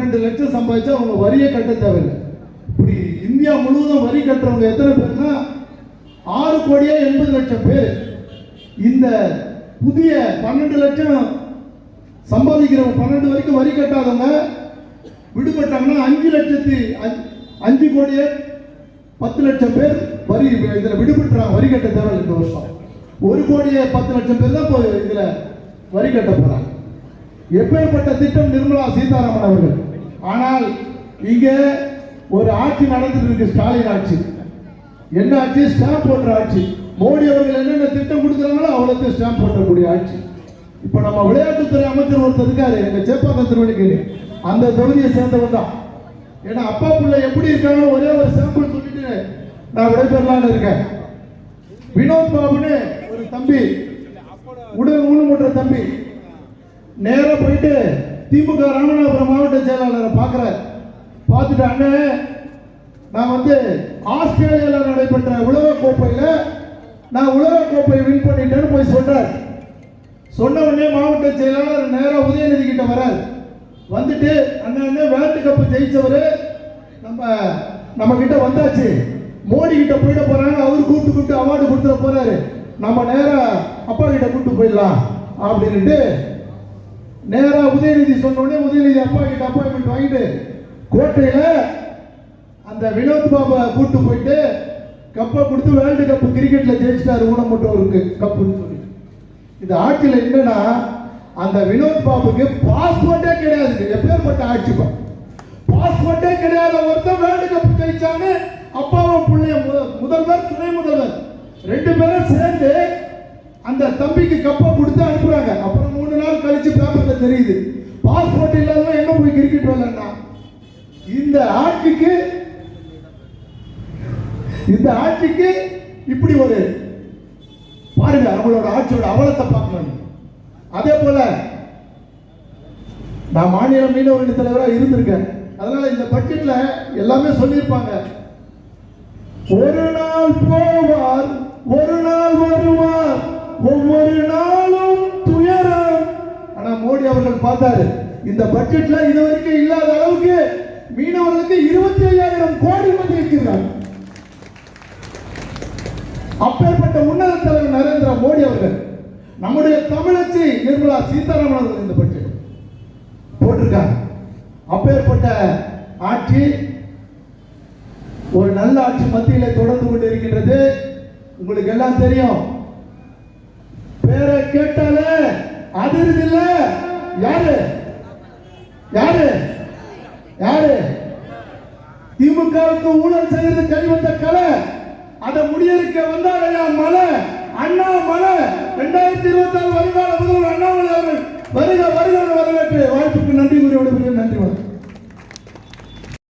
12 லட்சம் சம்பாதிச்சா அவங்க வரியே கட்ட தேவையில்லை. இப்படி இந்தியா முழுவதும் வரி கட்டுறவங்க எத்தனை பேர்னா 6,80,00,000 பேர். இந்த புதிய 12 லட்சம் சம்பாதிக்கிறவங்க 12 வரைக்கும் வரி கட்டாதவங்க விடுபட்டாங்கன்னா 5,05,10,00,000 பேர் வரி இதில் விடுபட்டுறாங்க. வரி கட்ட தேவையில்லை. இந்த வருஷம் 1,10,00,000 பேர் தான் இதில் வரி கட்ட போறாங்க. எப்பேற்பட்ட திட்டம் நிர்மலா சீதாராமன் அவர்கள். ஆனால் இங்கே ஒரு ஆட்சி நடந்துட்டு இருக்கு, ஸ்டாலின் ஆட்சி. என்ன ஆட்சி? ஸ்டாம்ப் போடுற ஆட்சி. மோடி அவர்கள் என்னென்ன திட்டம் கொடுக்குறாங்களோ அவ்வளோத்தையும் ஸ்டாம்ப் போட்டக்கூடிய ஆட்சி. இப்போ நம்ம விளையாட்டுத்துறை அமைச்சர் ஒருத்தர் இருக்காரு, எங்க சேப்பாக்கம் திருவள்ளிக்கேணி, அந்த தொகுதியை சேர்ந்தவர் தான். ஏன்னா அப்பா பிள்ளை எப்படி இருக்காங்க ஒரே ஒரு சாம்பிள் சொல்லிட்டு நான் விடைபெறலான்னு இருக்கேன். வினோத் பாபுன்னு ஒரு தம்பி, உடல் ஊனமுற்ற தம்பி, நேராக போயிட்டு திமுக ராமநாதபுரம் மாவட்ட செயலாளரை பார்க்குறார். பார்த்துட்டு, அண்ணன் நான் ஆஸ்திரேலியாவில் நடைபெற்ற உலகக்கோப்பையில் நான் உலகக்கோப்பையை வின் பண்ணிட்டேன்னு போய் சொல்றார். சொன்ன உடனே மாவட்ட செயலாளர் நேராக உதயநிதி கிட்ட வரார். வந்துட்டு, அண்ணன் வேர்ல்டு கப் ஜெயிச்சவர் நம்ம கிட்ட வந்தாச்சு, மோடி கிட்ட போயிட போறாங்க, அவரு கூப்பிட்டு அவார்டு கொடுத்துட போறாரு, நம்ம நேரா அப்பா கிட்ட கூப்பிட்டு போயிடலாம் அப்படின்ட்டு நேரா உதயநிதி சொன்ன உடனே உதயநிதி அப்பா கிட்ட அப்பாயின்மெண்ட் வாங்கிட்டு கோட்டையில அந்த வினோத் பாபா கூப்பிட்டு போயிட்டு கப்பை கொடுத்து வேர்ல்டு கப் கிரிக்கெட்ல ஜெயிச்சிட்டாரு ஊனமுற்றவருக்கு கப்புன்னு சொல்லி. இந்த ஆட்சியில் என்னன்னா அந்த வினோத் பாபுக்கு பாஸ்போர்ட்டே கிடையாது. எப்பேற்பட்ட ஆட்சி! பாஸ்போர்ட்டே கிடையாத ஒருத்தர் வேர்ல்டு கப் ஜெயிச்சான்னு அப்பாவும் பிள்ளைய முதல்வர் துணை முதல்வர் 2 பேரும் சேர்ந்து அந்த தம்பிக்கு கப்பை கொடுத்து அனுப்புறாங்க. அப்புறம் 3 நாள் கழிச்சு பேப்பர்ல தெரியுது பாஸ்போர்ட் இல்லாதவங்க என்ன போய் கிரிக்கெட் விளையாடா. இந்த ஆட்சிக்கு இப்படி ஒரு பாருங்க, அவங்களோட ஆட்சியோட அவலத்தை பார்க்கணும். அதே போல நான் மாநில மீனவரணி தலைவராக இருந்திருக்கேன். அதனால இந்த பட்ஜெட்ல எல்லாமே சொல்லியிருப்பாங்க. ஒரு நாள் போவார், ஒரு நாள் வருவார், ஒவ்வொரு நாளும் துயரம். ஆனா மோடி அவர்கள் பார்த்தாரு, இந்த பட்ஜெட்ல இதுவரைக்கும் இல்லாத அளவுக்கு மீனவர்களுக்கு 25,000 கோடி இருக்கிறார். அப்பேற்பட்ட உன்னத தலைவர் நரேந்திர மோடி அவர்கள், நம்முடைய தமிழச்சி நிர்மலா சீதாராமன் அவர்கள் இந்த பட்ஜெட் போட்டிருக்காங்க. அப்பேற்பட்ட ஆட்சி, ஒரு நல்ல ஆட்சி மத்தியிலே தொடர்ந்து கொண்டு இருக்கின்றது. உங்களுக்கு எல்லாம் தெரியும், பேரை கேட்டாலே அதிர்து இல்ல. யாரு யாரு யாரு? திமுகவுக்கு ஊழல் செய்யறது கைவந்த கலை, அதை முடியெடுக்க வந்தாரையா மலை, அண்ணா மலை. 2026 வருங்கால முதல்வர் அண்ணாமலை அவர்கள் வருக வருக வரவேற்று வாய்ப்புக்கு நன்றி கூறி விடுகிறேன். நன்றி.